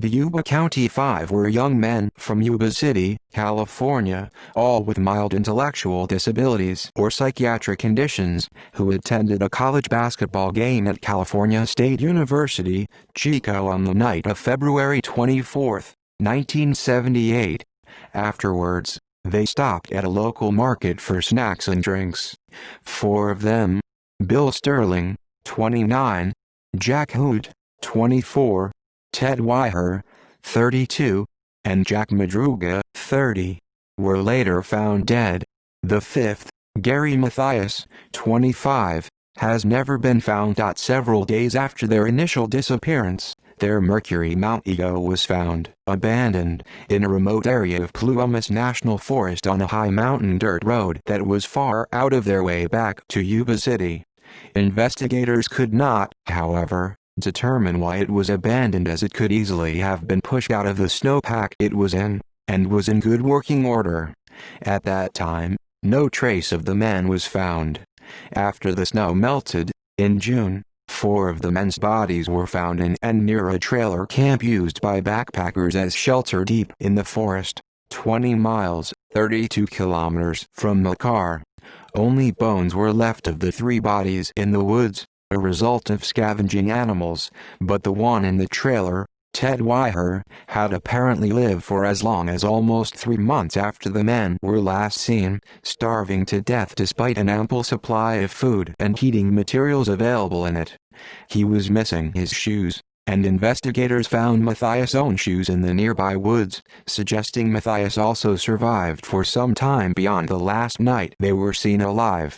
The Yuba County Five were young men from Yuba City, California, all with mild intellectual disabilities or psychiatric conditions, who attended a college basketball game at California State University, Chico on the night of February 24, 1978. Afterwards, they stopped at a local market for snacks and drinks. Four of them, Bill Sterling, 29, Jack Hoot, 24, Ted Weiher, 32, and Jack Madruga, 30, were later found dead. The fifth, Gary Mathias, 25, has never been found. Several days after their initial disappearance, their Mercury Mount Ego was found, abandoned, in a remote area of Plumas National Forest on a high mountain dirt road that was far out of their way back to Yuba City. Investigators could not, however, determine why it was abandoned, as it could easily have been pushed out of the snowpack it was in, and was in good working order. At that time, no trace of the men was found. After the snow melted, in June, four of the men's bodies were found in and near a trailer camp used by backpackers as shelter deep in the forest, 20 miles, 32 kilometers from the car. Only bones were left of the three bodies in the woods, a result of scavenging animals, but the one in the trailer, Ted Weiher, had apparently lived for as long as almost 3 months after the men were last seen, starving to death despite an ample supply of food and heating materials available in it. He was missing his shoes, and investigators found Mathias' own shoes in the nearby woods, suggesting Mathias also survived for some time beyond the last night they were seen alive.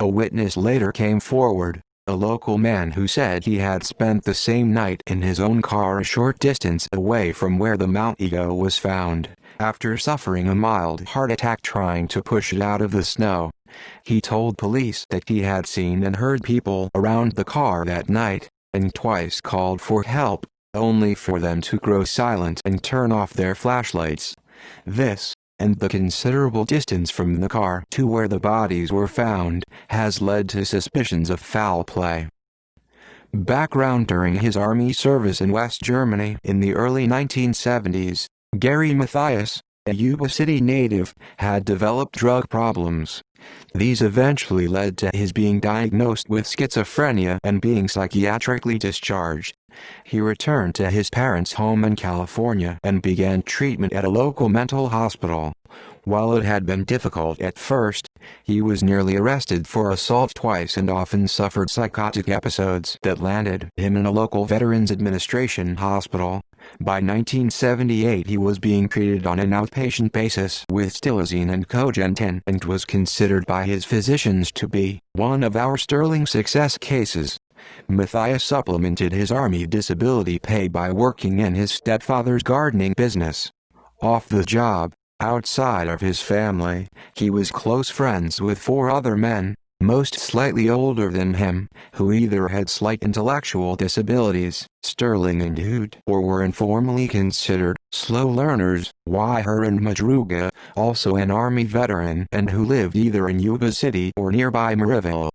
A witness later came forward, a local man who said he had spent the same night in his own car a short distance away from where the Mount Ego was found, after suffering a mild heart attack trying to push it out of the snow. He told police that he had seen and heard people around the car that night, and twice called for help, only for them to grow silent and turn off their flashlights. This, and the considerable distance from the car to where the bodies were found, has led to suspicions of foul play. Background: during his army service in West Germany in the early 1970s, Gary Mathias, a Yuba City native, had developed drug problems. These eventually led to his being diagnosed with schizophrenia and being psychiatrically discharged. He returned to his parents' home in California and began treatment at a local mental hospital. While it had been difficult at first, he was nearly arrested for assault twice and often suffered psychotic episodes that landed him in a local Veterans Administration hospital. By 1978 he was being treated on an outpatient basis with stilazine and cogentin and was considered by his physicians to be one of our sterling success cases. Mathias supplemented his army disability pay by working in his stepfather's gardening business. Off the job, outside of his family, he was close friends with four other men, most slightly older than him, who either had slight intellectual disabilities, Sterling and Hoot, or were informally considered slow learners, Weiher and Madruga, also an Army veteran and who lived either in Yuba City or nearby Maryville.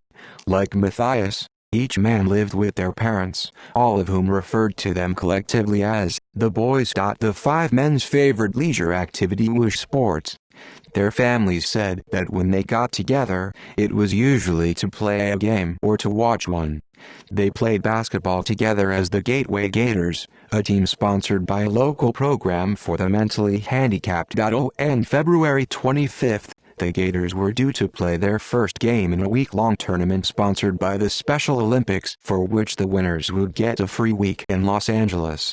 Like Mathias, each man lived with their parents, all of whom referred to them collectively as the boys. The five men's favorite leisure activity was sports. Their families said that when they got together, it was usually to play a game or to watch one. They played basketball together as the Gateway Gators, a team sponsored by a local program for the mentally handicapped. On February 25, the Gators were due to play their first game in a week-long tournament sponsored by the Special Olympics, for which the winners would get a free week in Los Angeles.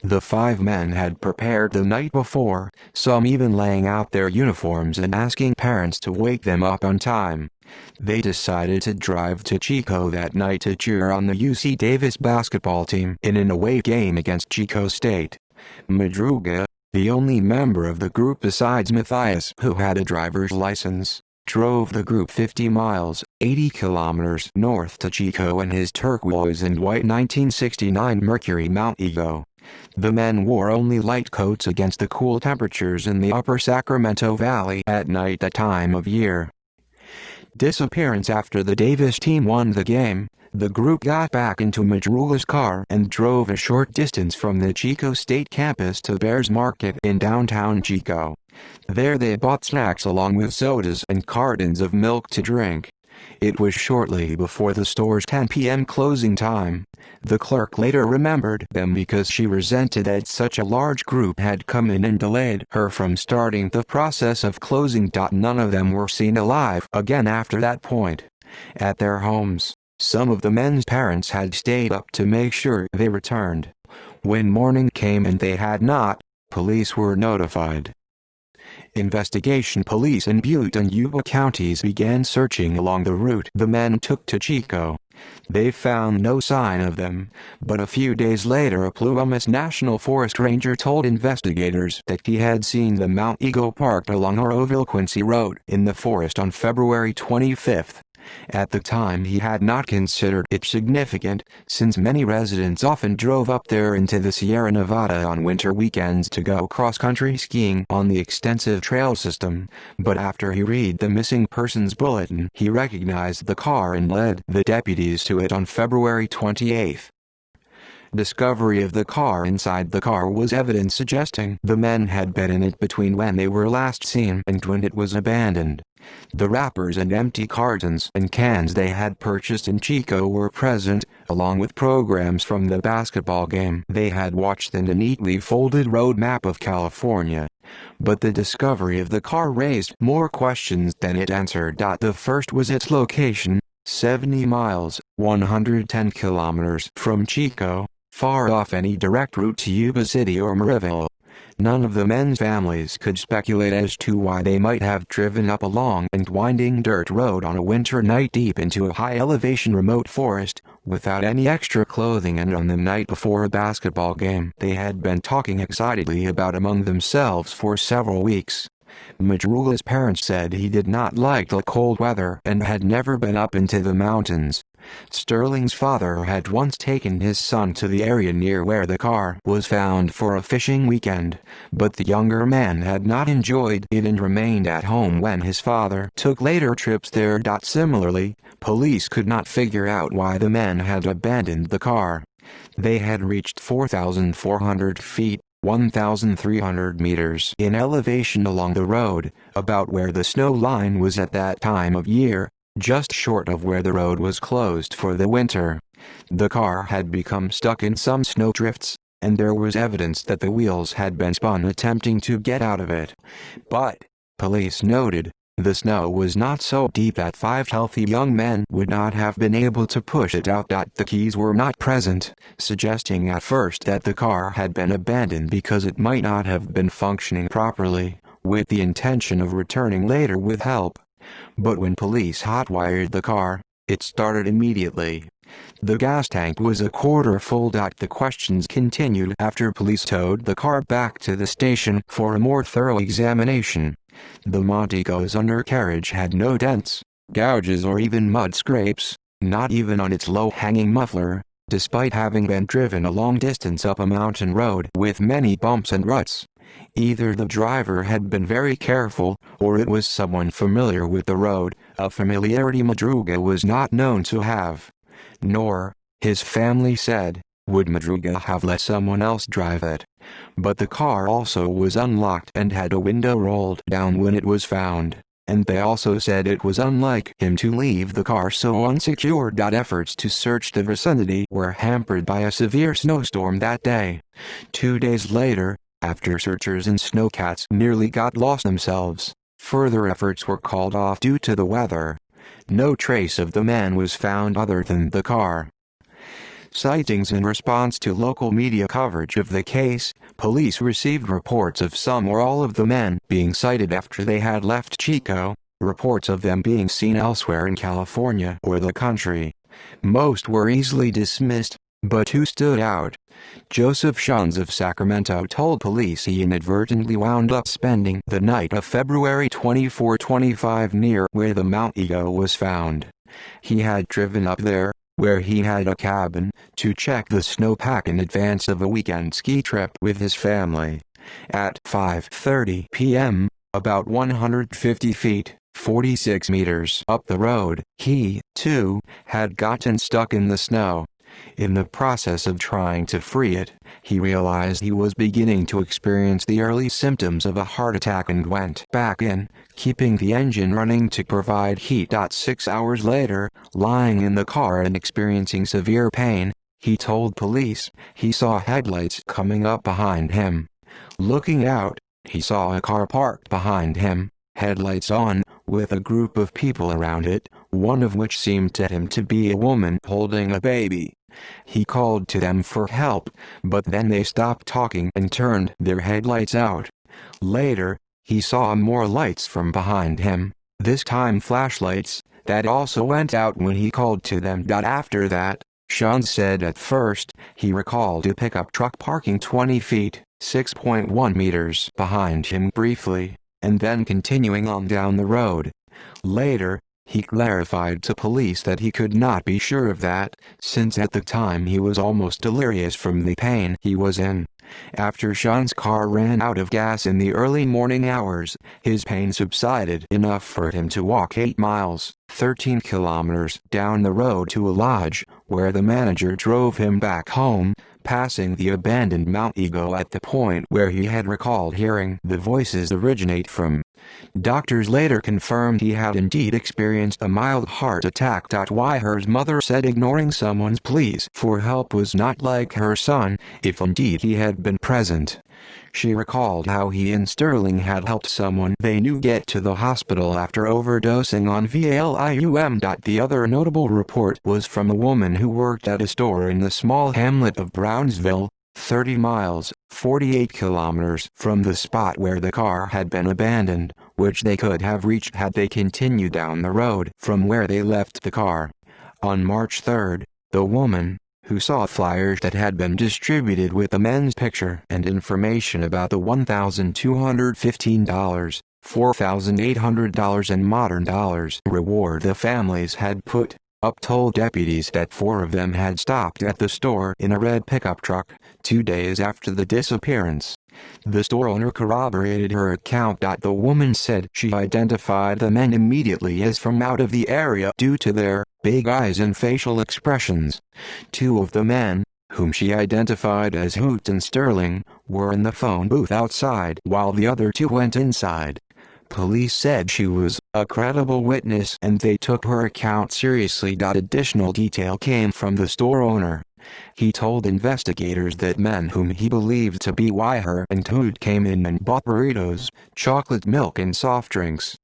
The five men had prepared the night before, some even laying out their uniforms and asking parents to wake them up on time. They decided to drive to Chico that night to cheer on the UC Davis basketball team in an away game against Chico State. Madruga, the only member of the group besides Mathias who had a driver's license, drove the group 50 miles, 80 kilometers north to Chico in his turquoise and white 1969 Mercury Mount Ego. The men wore only light coats against the cool temperatures in the upper Sacramento Valley at night that time of year. Disappearance: after the Davis team won the game, The group got back into Madruga's car and drove a short distance from the Chico State campus to Bears Market in downtown Chico. There they bought snacks along with sodas and cartons of milk to drink. It was shortly before the store's 10 p.m. closing time. The clerk later remembered them because she resented that such a large group had come in and delayed her from starting the process of closing. None of them were seen alive again after that point. At their homes, some of the men's parents had stayed up to make sure they returned. When morning came and they had not, police were notified. Investigation police in Butte and Yuba counties began searching along the route the men took to Chico. They found no sign of them, but a few days later a Plumas National Forest ranger told investigators that he had seen the Mount Eagle parked along Oroville Quincy Road in the forest on February 25. At the time he had not considered it significant, since many residents often drove up there into the Sierra Nevada on winter weekends to go cross-country skiing on the extensive trail system, but after he read the missing persons bulletin he recognized the car and led the deputies to it on February 28. Discovery of the car. Inside the car was evidence suggesting the men had been in it between when they were last seen and when it was abandoned. The wrappers and empty cartons and cans they had purchased in Chico were present, along with programs from the basketball game they had watched and a neatly folded road map of California. But the discovery of the car raised more questions than it answered. The first was its location, 70 miles, 110 kilometers from Chico, far off any direct route to Yuba City or Maryville. None of the men's families could speculate as to why they might have driven up a long and winding dirt road on a winter night deep into a high-elevation remote forest, without any extra clothing and on the night before a basketball game they had been talking excitedly about among themselves for several weeks. Madruga's parents said he did not like the cold weather and had never been up into the mountains. Sterling's father had once taken his son to the area near where the car was found for a fishing weekend, but the younger man had not enjoyed it and remained at home when his father took later trips there. Similarly, police could not figure out why the men had abandoned the car. They had reached 4,400 feet, 1,300 meters in elevation along the road, about where the snow line was at that time of year, just short of where the road was closed for the winter. The car had become stuck in some snowdrifts, and there was evidence that the wheels had been spun attempting to get out of it. But, police noted, the snow was not so deep that 5 healthy young men would not have been able to push it out. The keys were not present, suggesting at first that the car had been abandoned because it might not have been functioning properly, with the intention of returning later with help. But when police hotwired the car, it started immediately. The gas tank was a quarter full. The questions continued after police towed the car back to the station for a more thorough examination. The Montgo's undercarriage had no dents, gouges or even mud scrapes, not even on its low-hanging muffler, despite having been driven a long distance up a mountain road with many bumps and ruts. Either the driver had been very careful, or it was someone familiar with the road, a familiarity Madruga was not known to have. Nor, his family said, would Madruga have let someone else drive it. But the car also was unlocked and had a window rolled down when it was found, and they also said it was unlike him to leave the car so unsecured. Efforts to search the vicinity were hampered by a severe snowstorm that day. 2 days later, after searchers and snowcats nearly got lost themselves, further efforts were called off due to the weather. No trace of the man was found other than the car. Sightings. In response to local media coverage of the case, police received reports of some or all of the men being sighted after they had left Chico, reports of them being seen elsewhere in California or the country. Most were easily dismissed, but 2 stood out. Joseph Shuns of Sacramento told police he inadvertently wound up spending the night of February 24-25 near where the Mount Eagle was found. He had driven up there, where he had a cabin, to check the snowpack in advance of a weekend ski trip with his family. At 5:30 p.m., about 150 feet 46 meters up the road. He, too, had gotten stuck in the snow. In the process of trying to free it, he realized he was beginning to experience the early symptoms of a heart attack and went back in, keeping the engine running to provide heat. 6 hours later, lying in the car and experiencing severe pain, he told police he saw headlights coming up behind him. Looking out, he saw a car parked behind him, headlights on, with a group of people around it, one of which seemed to him to be a woman holding a baby. He called to them for help, but then they stopped talking and turned their headlights out. Later, he saw more lights from behind him, this time flashlights, that also went out when he called to them. After that, Sean said at first, he recalled a pickup truck parking 20 feet, 6.1 meters behind him briefly, and then continuing on down the road. Later, he clarified to police that he could not be sure of that, since at the time he was almost delirious from the pain he was in. After Sean's car ran out of gas in the early morning hours, his pain subsided enough for him to walk 8 miles, 13 kilometers, down the road to a lodge, where the manager drove him back home, passing the abandoned Mount Ego at the point where he had recalled hearing the voices originate from. Doctors later confirmed he had indeed experienced a mild heart attack. Wyher's mother said ignoring someone's pleas for help was not like her son, if indeed he had been present. She recalled how he and Sterling had helped someone they knew get to the hospital after overdosing on Valium. The other notable report was from a woman who worked at a store in the small hamlet of Brownsville, 30 miles, 48 kilometers from the spot where the car had been abandoned, which they could have reached had they continued down the road from where they left the car. On March 3, the woman, who saw flyers that had been distributed with the men's picture and information about the $1,215, $4,800 and modern dollars reward the families had put up, told deputies that 4 of them had stopped at the store in a red pickup truck 2 days after the disappearance. The store owner corroborated her account. The woman said she identified the men immediately as from out of the area due to their big eyes and facial expressions. 2 of the men, whom she identified as Hoot and Sterling, were in the phone booth outside while the other 2 went inside. Police said she was a credible witness and they took her account seriously. Additional detail came from the store owner. He told investigators that men whom he believed to be Wyher and Hoot came in and bought burritos, chocolate milk and soft drinks.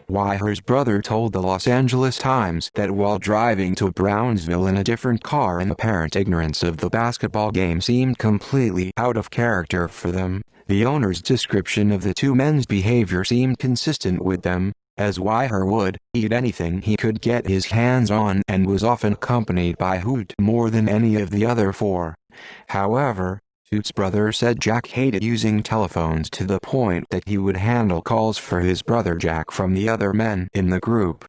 Wyher's brother told the Los Angeles Times that while driving to Brownsville in a different car in apparent ignorance of the basketball game seemed completely out of character for them, the owner's description of the 2 men's behavior seemed consistent with them, as Wyher would eat anything he could get his hands on and was often accompanied by Hoot more than any of the other 4. However, Hoot's brother said Jack hated using telephones to the point that he would handle calls for his brother Jack from the other men in the group.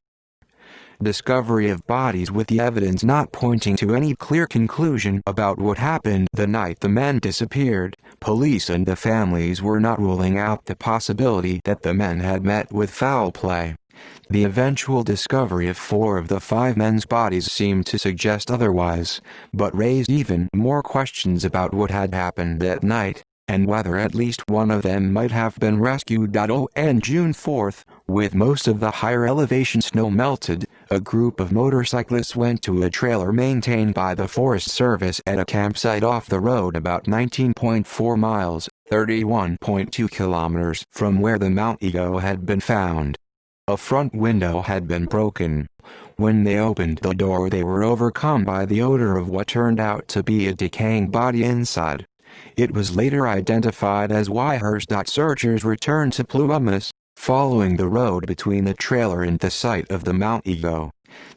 Discovery of bodies with the evidence not pointing to any clear conclusion about what happened the night the men disappeared. Police and the families were not ruling out the possibility that the men had met with foul play. The eventual discovery of 4 of the 5 men's bodies seemed to suggest otherwise, but raised even more questions about what had happened that night, and whether at least one of them might have been rescued. On June 4, with most of the higher elevation snow melted, a group of motorcyclists went to a trailer maintained by the Forest Service at a campsite off the road about 19.4 miles, 31.2 kilometers from where the Mount Ego had been found. A front window had been broken. When they opened the door, they were overcome by the odor of what turned out to be a decaying body inside. It was later identified as Wyher's. Searchers returned to Plumas, following the road between the trailer and the site of the Mount Ego.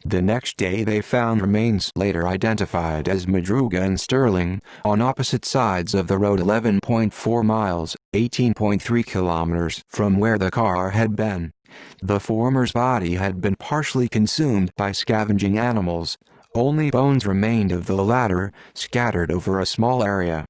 The next day they found remains later identified as Madruga and Sterling, on opposite sides of the road 11.4 miles, 18.3 kilometers from where the car had been. The former's body had been partially consumed by scavenging animals. Only bones remained of the latter, scattered over a small area.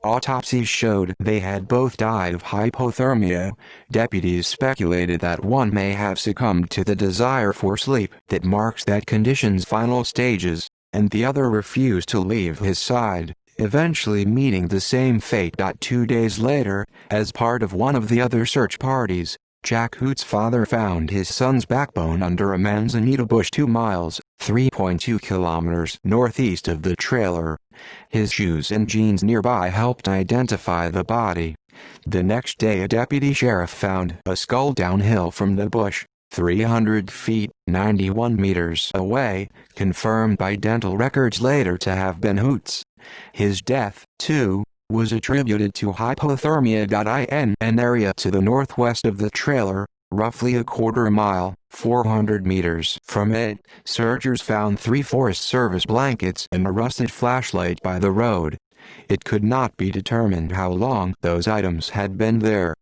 Autopsies showed they had both died of hypothermia. Deputies speculated that one may have succumbed to the desire for sleep that marks that condition's final stages, and the other refused to leave his side, eventually meeting the same fate. 2 days later, as part of one of the other search parties, Jack Hoot's father found his son's backbone under a manzanita bush 2 miles, 3.2 kilometers northeast of the trailer. His shoes and jeans nearby helped identify the body. The next day a deputy sheriff found a skull downhill from the bush, 300 feet, 91 meters away, confirmed by dental records later to have been Hoot's. His death, too, was attributed to hypothermia. In an area to the northwest of the trailer, roughly a quarter mile, 400 meters from it, searchers found 3 Forest Service blankets and a rusted flashlight by the road. It could not be determined how long those items had been there.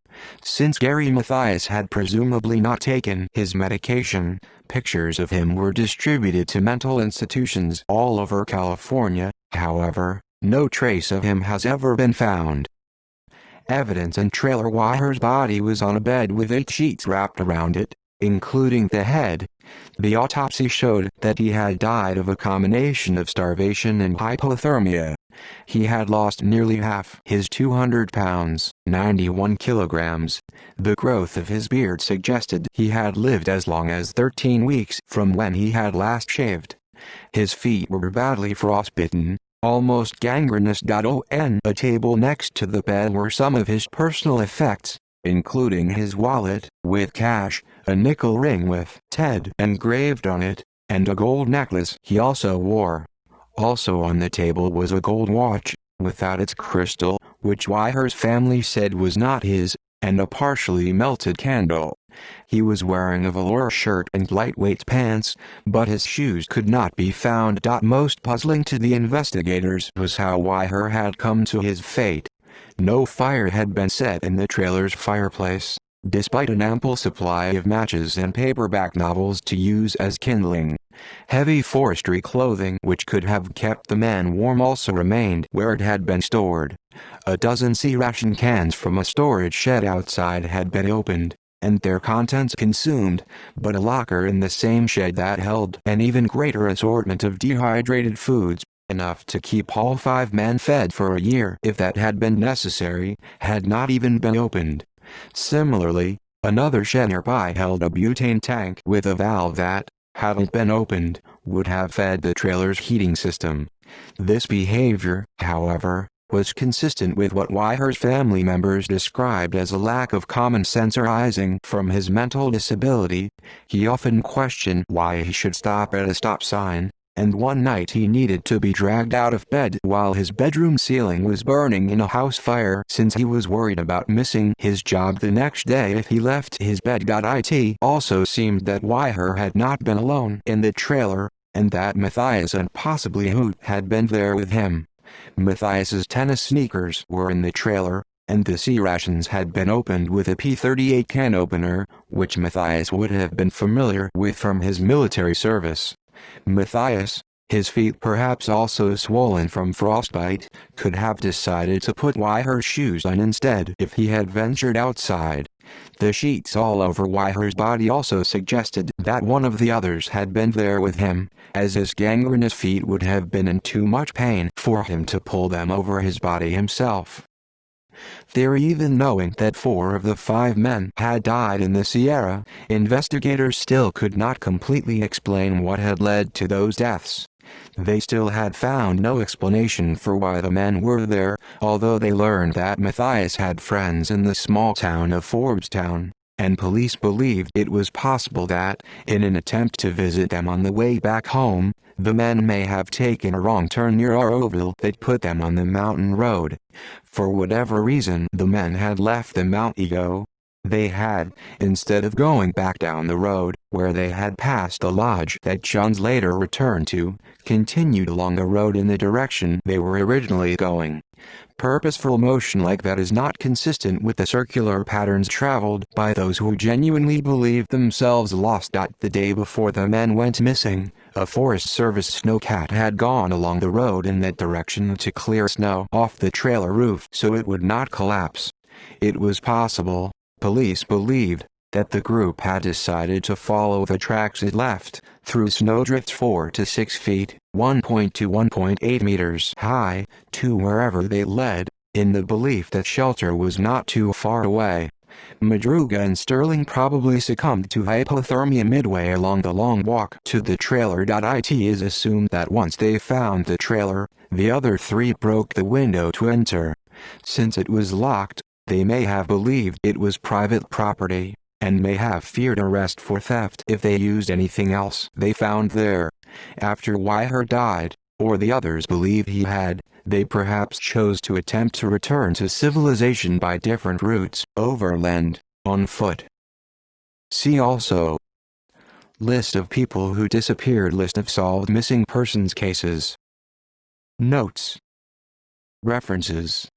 Since Gary Mathias had presumably not taken his medication, pictures of him were distributed to mental institutions all over California. However, no trace of him has ever been found. Evidence in Trailer Wire's body was on a bed with 8 sheets wrapped around it, including the head. The autopsy showed that he had died of a combination of starvation and hypothermia. He had lost nearly half his 200 pounds, 91 kilograms. The growth of his beard suggested he had lived as long as 13 weeks from when he had last shaved. His feet were badly frostbitten, almost gangrenous. On a table next to the bed were some of his personal effects, including his wallet with cash, a nickel ring with Ted engraved on it, and a gold necklace he also wore. Also on the table was a gold watch, without its crystal, which Wire's family said was not his, and a partially melted candle. He was wearing a velour shirt and lightweight pants, but his shoes could not be found. Most puzzling to the investigators was how Wire had come to his fate. No fire had been set in the trailer's fireplace, despite an ample supply of matches and paperback novels to use as kindling. Heavy forestry clothing which could have kept the man warm also remained where it had been stored. A dozen C-ration cans from a storage shed outside had been opened, and their contents consumed, but a locker in the same shed that held an even greater assortment of dehydrated foods, enough to keep all 5 men fed for a year if that had been necessary, had not even been opened. Similarly, another shed nearby held a butane tank with a valve that, hadn't been opened, would have fed the trailer's heating system. This behavior, however, was consistent with what Wire's family members described as a lack of common sense arising from his mental disability. He often questioned why he should stop at a stop sign, and one night he needed to be dragged out of bed while his bedroom ceiling was burning in a house fire since he was worried about missing his job the next day if he left his bed. It also seemed that Wire had not been alone in the trailer, and that Mathias and possibly Hoot had been there with him. Mathias's tennis sneakers were in the trailer, and the C-rations had been opened with a P38 can opener, which Mathias would have been familiar with from his military service. Mathias, his feet perhaps also swollen from frostbite, could have decided to put Wire's shoes on instead if he had ventured outside. The sheets all over Wire's body also suggested that one of the others had been there with him, as his gangrenous feet would have been in too much pain for him to pull them over his body himself. Even knowing that 4 of the 5 men had died in the Sierra, investigators still could not completely explain what had led to those deaths. They still had found no explanation for why the men were there, although they learned that Mathias had friends in the small town of Forbestown, and police believed it was possible that, in an attempt to visit them on the way back home, the men may have taken a wrong turn near Oroville that put them on the mountain road. For whatever reason the men had left the Mount Ego. They had, instead of going back down the road, where they had passed the lodge that Johns later returned to, continued along the road in the direction they were originally going. Purposeful motion like that is not consistent with the circular patterns traveled by those who genuinely believed themselves lost. The day before the men went missing, a Forest Service snowcat had gone along the road in that direction to clear snow off the trailer roof so it would not collapse. It was possible, police believed, that the group had decided to follow the tracks it left, through snowdrifts 4 to 6 feet, 1.2 to 1.8 meters high, to wherever they led, in the belief that shelter was not too far away. Madruga and Sterling probably succumbed to hypothermia midway along the long walk to the trailer. It is assumed that once they found the trailer, the other three broke the window to enter. Since it was locked, they may have believed it was private property, and may have feared arrest for theft if they used anything else they found there. After Whitehead died, or the others believed he had, they perhaps chose to attempt to return to civilization by different routes, overland, on foot. See also: List of people who disappeared, List of solved missing persons cases. Notes. References.